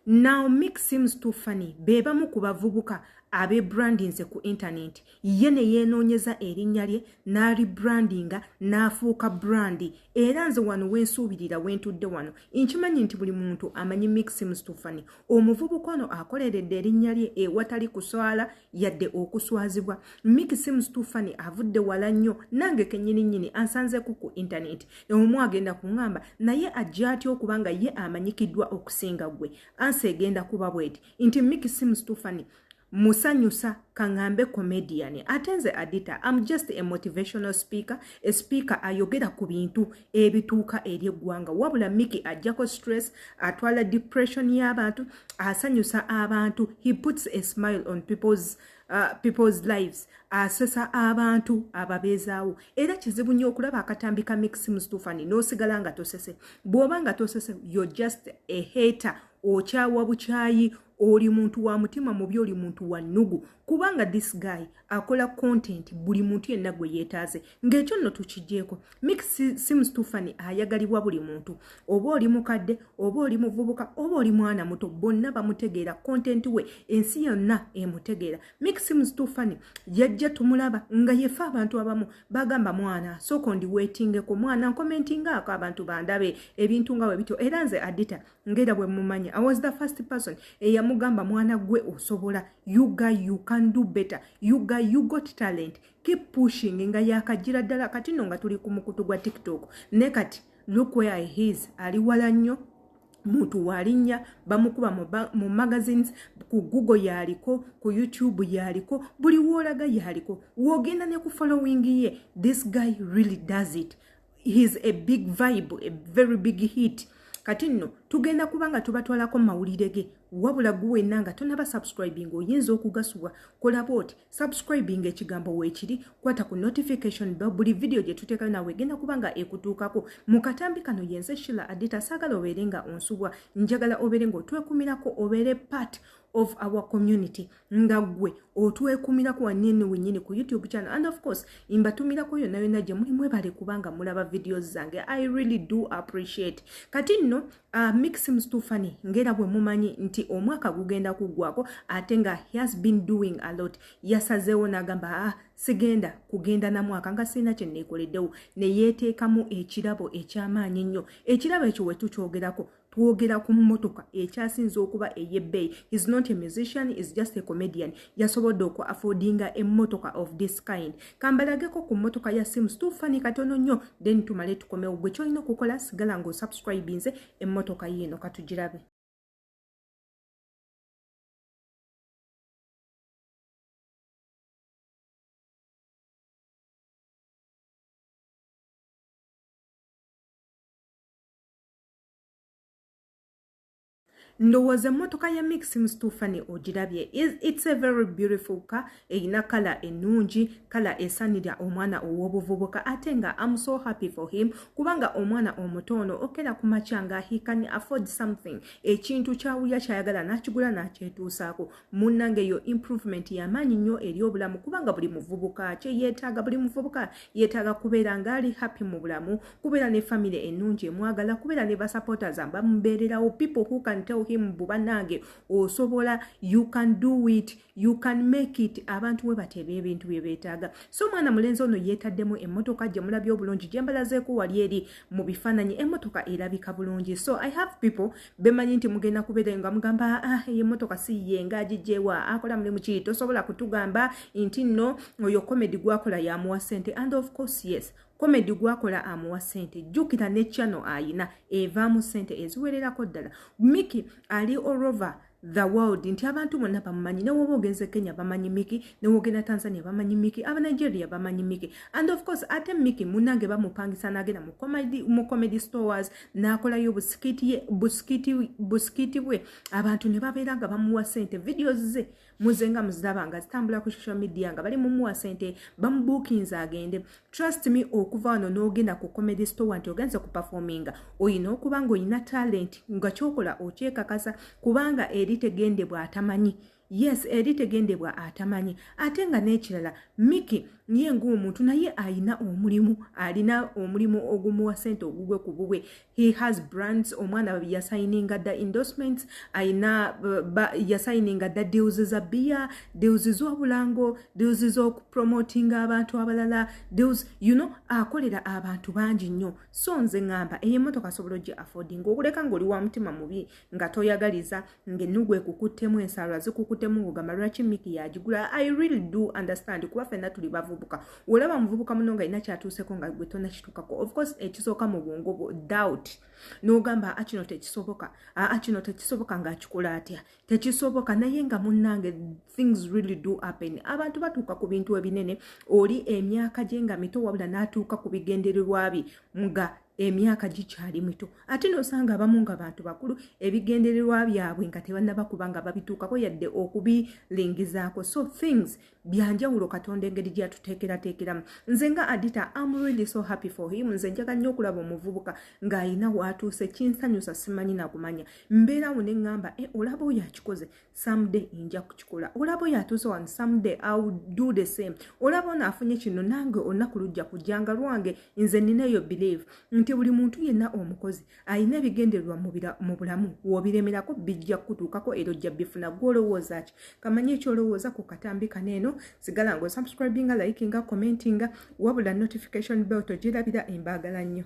Now Mick seems too funny. Beba mu kubavubuka abe brandinze ku internet. Yene yenoonyeza erinnya lye n'ali brandinga n'afuuka brandi. Era nze wano wensuubirira wentudde wano. Nkimanyi nti buli muntu amanyi Mick seems too funny. Omuvubuka ono akoleredde erinnya lye ewatali kuswala yadde okuswazibwa. Mick seems too funny avudde wala nnyo nange kennyini ansanzeku ku internet. Omu agenda kuŋŋamba naye ajja atya okubanga ye amanyikiddwa okusinga gwe. Ansi egenda kuba bweti nti Mick seems too funny. Musanyusa kangambe comedian. Atenze adita. I'm just a motivational speaker. A speaker ayogera ku bintu ebituuka eri eggwanga. Wabula Mickey ajjako stress, atwala depression y'abantu, asanyusa abantu. He puts a smile on people's lives. Asesa abantu ababeezaawo. Era kizibu nnyo okulaba akatambi ka Mick seems too funny n'osigala nga tosese. Bw'oba nga tosese, you're just a hater. Okyawa bukyayi, oli muntu wa mutima mubi, oli muntu wa nnugu. Kubanga this guy akola content buli muntu yenna gwe yeetaaze. Ng'ekyo nno tukigyeko. Mick seems too funny ayagalibwa buli muntu. Oba oli mukadde, oba oli muvubuka, oba oli mwana muto, bonna bamutegeera content we, ensi yonna emutegeera. Mick seems too funny yajja tumulaba nga yefa abantu abamu bagamba mwana soko ndi waitingeko mwana commentinga ako abantu bandabe ebintu nga webityo. Era nze adita ngera bwe mumanya, I was the first person eyamugamba mwana gwe osobola, you can do better, you got talent, keep pushing. Nga yakajira ddala kati no nga tuli ku mukutu gwa TikTok ne kati look where he is, ali wala nnyo. Muntu walinnya bamukuba mu magazines, ku Google yaliko, ku YouTube yaliko, buli wolaga yaliko. Wogenda ne ku following ye. This guy really does it. He's a big vibe, a very big hit. Kati nno tugenda kubanga tubatwalako mawulire ge. Wabula guwe nanga tonaba subscribing oyinza okugasubwa. Kola boti subscribing ekigambo weekiri, kwata ku notification bell, buli video gye tuteeka nawe genda kubanga ekutuukako. Mu katambi kano yenze Sheila Adita saagala obeere nga onsubwa, njagala obeere ng'otwekumirako, obeere part of our community nga gwe otwekumirako wanene wenyini ku YouTube channel, and of course imbatumirako yonna gye muli mwebale kubanga mulaba videos zange. I really do appreciate. Kati nno Mick seems too funny ngera bwe mumanyi nti omwaka gugenda kuggwako ate nga he has been doing a lot. Yasazeewo n'agamba sigenda kugenda na mwaka nga sina kye neekoleddewo, ne yeeteekamu ekirabo eky'amaanyi nnyo. Ekirabo ekyo we tukyogerako twogera ku mmotoka ekyasinze okuba ey'ebbeeyi. He's not a musician, he's just a comedian. Yasobodde oku affordinga emmotoka of this kind. Kambalageko ku mmotoka ya seems too funny katono nnyo, then tumale tukomewo. Gwe kyolina okukola sigala ng'osubscribinze emmotoka yiino katugirabe. Ndowooza emmotoka ya Mick seems too funny ogirabye. It's a very beautiful car. Eyina kala ennungi, kala esanira omwana ow'obuvubuka. Ate nga I'm so happy for him kubanga omwana omutono okera ku machanga he can afford something. Ekintu kyawulya kyayagala n'akigula n'akyetuusaako. Munnange yo improvement y'amaanyi nnyo eri obulamu kubanga buli muvubuka kye yeetaaga, buli muvubuka yeetaaga kubeera ng'ali happy mu bulamu, kubeera ne family ennungi emwagala, kubeera ne basupporters bamubeererawo, people who can tell him Banange osobola, you can do it, you can make it. Abantu we batebe ebintu bye beetaaga. So mwana mulenzi ono yeetaddemu emmotoka gye mulabye obulungi gye mbalazeeko wali eri mu bifaananyi, emmotoka erabika bulungi. So I have people bemanyi nti mugenda kubeera nga mugamba emmotoka si ye ng'agigyewa akola mulimu ki, tosobola kutugamba nti nno oyo comedy gwakola yamuwa ssente. And of course yes, comedy gwakola amuwa ssente. Jjukira ne channel ayina evaamu ssente eziwererako ddala. Mickey ali all over the world nti abantu bonna bamumanyi. Ne woba ogenze Kenya bamanyi Mickey, ne wogenda Tanzania bamanyi Mickey, aba Nigeria bamanyi Mickey. And of course ate Mickey munange bamupangisa n'agenda mu comedy stores n'akolayo busikiti bwe, abantu ne babeera nga bamuwa ssente. Videos ze muzenga muziraba nga zitambula ku social media nga bali mumuwa ssente, bamubookinze agende. Trust me, okuva wano n'ogenda ku comedy store nti ogenze ku performinga oyina okuba ng'olina talent nga kyokola okyekakasa kubanga eri tegendebwa atamanyi. yes eri tegendebwa atamanyi ate nga n'ekirala Miki ye ng'omuntu naye alina omulimu ogumuwa ssente ogugwe ku bubwe. He has brands, omwana yasayininga dda endorsements, ayina yasayininga dda deals za beer, deals z'obulango, deals z'okupromotinga abantu abalala, deals akolera abantu bangi nnyo. So nze ngamba emmotoka asobola ogye affording okuleka ng'oli wa mutima mubi nga toyagaliza ng'ennugu ekukuttemu ensaalwa zikukuttemu ng'ogamba lwaki Miki yagigula. I really do understand kuba ffenna tuli bavubuka. Olaba muvubuka muno nga alina kyatuuseko nga gwe tonnakituukako. Of course ekisooka mu bwongo bwo doubt n'ogamba kino tekisoboka kino tekisoboka ng'akikola atya tekisoboka naye nga munnange things really do happen. Abantu batuuka ku bintu ebinene oli emyaka gye nga mito wabula n'atuuka ku bigendererwa bye nga emyaka gikyali mito ate n'osanga abamu nga bantu bakulu ebigendererwa byabwe nga tebannaba kuba nga babituukako yadde okubiringizaako. So things byanjawulo Katonda engeri gyatuteekerateekeramu. Nze nga Adita I'm really so happy for him. Nze njaga nnyo okulaba omuvubuka ng'ayina w'atuuse kinsanyusa simanyi nakumanya mbeerawo ne ŋŋamba olaba oyo akikoze someday nja kukikola. Olaba oyo atuuse wano someday I'll do the same. Olaba onaafunye kino nange olunaku lujja kujjanga lwange. Nze nina eyo believe nti buli muntu yenna omukozi ayina ebigendererwa mu bulamu w'obiremerako bijja kutuukako era ojja bifuna. Gw'olowooza ki? Kamanye ekyolowooza ku katambi kaneeno sigala ng'osubscribinga likinga commentinga wabula notification bell togirabira embaagala nnyo.